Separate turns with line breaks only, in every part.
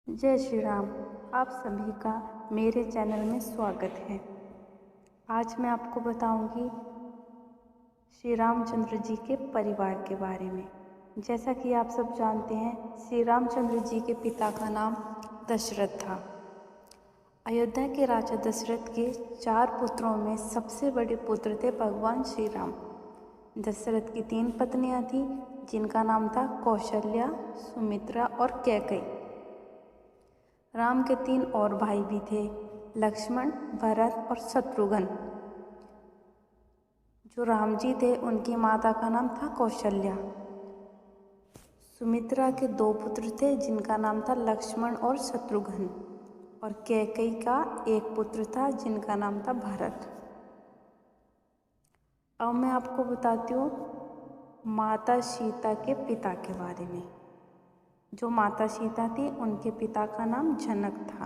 जय श्री राम। आप सभी का मेरे चैनल में स्वागत है। आज मैं आपको बताऊंगी श्री रामचंद्र जी के परिवार के बारे में। जैसा कि आप सब जानते हैं, श्री रामचंद्र जी के पिता का नाम दशरथ था। अयोध्या के राजा दशरथ के 4 पुत्रों में सबसे बड़े पुत्र थे भगवान श्री राम। दशरथ की 3 पत्नियां थीं, जिनका नाम था कौशल्या, सुमित्रा और कैकेयी। राम के 3 और भाई भी थे, लक्ष्मण, भरत और शत्रुघ्न। जो राम जी थे, उनकी माता का नाम था कौशल्या। सुमित्रा के 2 पुत्र थे, जिनका नाम था लक्ष्मण और शत्रुघ्न, और कैकेयी का 1 पुत्र था, जिनका नाम था भरत। अब मैं आपको बताती हूँ माता सीता के पिता के बारे में। जो माता सीता थी, उनके पिता का नाम जनक था।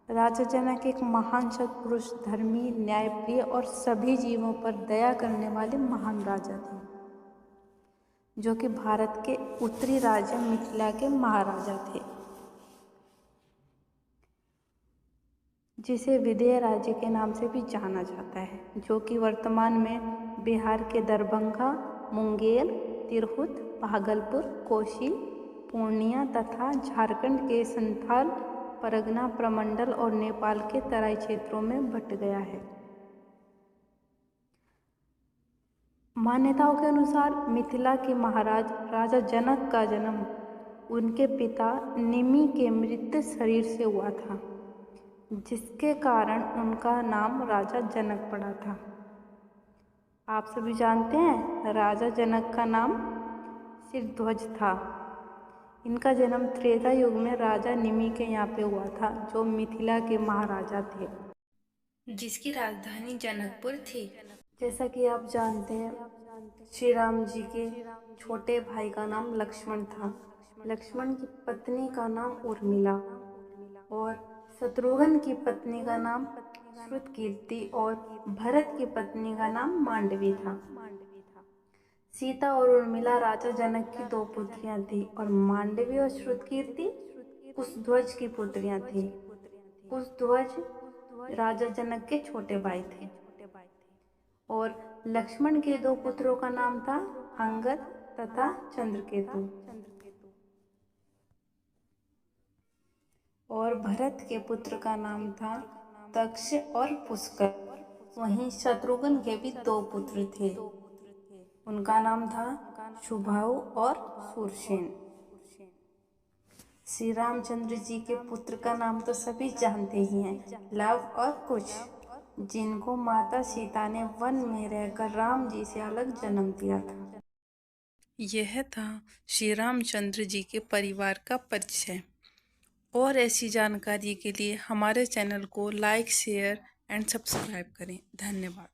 राजा जनक एक महान सत्पुरुष, धर्मी, न्यायप्रिय और सभी जीवों पर दया करने वाले महान राजा थे, जो कि भारत के उत्तरी राज्य मिथिला के महाराजा थे, जिसे विदेह राज्य के नाम से भी जाना जाता है, जो कि वर्तमान में बिहार के दरभंगा, मुंगेर, तिरहुत, भागलपुर, कोसी, पूर्णिया तथा झारखंड के संथाल परगना प्रमंडल और नेपाल के तराई क्षेत्रों में बट गया है। मान्यताओं के अनुसार मिथिला के महाराज राजा जनक का जन्म उनके पिता निमि के मृत शरीर से हुआ था, जिसके कारण उनका नाम राजा जनक पड़ा था। आप सभी जानते हैं, राजा जनक का नाम शिरध्वज था। इनका जन्म त्रेता युग में राजा निमि के यहाँ पे हुआ था, जो मिथिला के महाराजा थे, जिसकी राजधानी जनकपुर थी। जैसा कि आप जानते हैं, श्री राम जी के छोटे भाई का नाम लक्ष्मण था। लक्ष्मण की पत्नी का नाम उर्मिला और शत्रुघ्न की पत्नी का नाम श्रुतकीर्ति और भरत की पत्नी का नाम मांडवी था। सीता और उर्मिला राजा जनक की 2 पुत्रियां थी और मांडवी और श्रुतकीर्ति कुशध्वज की पुत्रियां थी। कुशध्वज राजा जनक के छोटे भाई थे और लक्ष्मण के 2 पुत्रों का नाम था अंगद तथा चंद्रकेतु, और भरत के पुत्र का नाम था दक्ष और पुष्कर। वहीं शत्रुघ्न के भी 2 पुत्र थे, उनका नाम था सुबाहु और शूरसेन। श्री रामचंद्र जी के पुत्र का नाम तो सभी जानते ही हैं, लव और कुश, जिनको माता सीता ने वन में रहकर राम जी से अलग जन्म दिया था। यह था श्री रामचंद्र जी के परिवार का परिचय। और ऐसी जानकारी के लिए हमारे चैनल को लाइक, शेयर एंड सब्सक्राइब करें। धन्यवाद।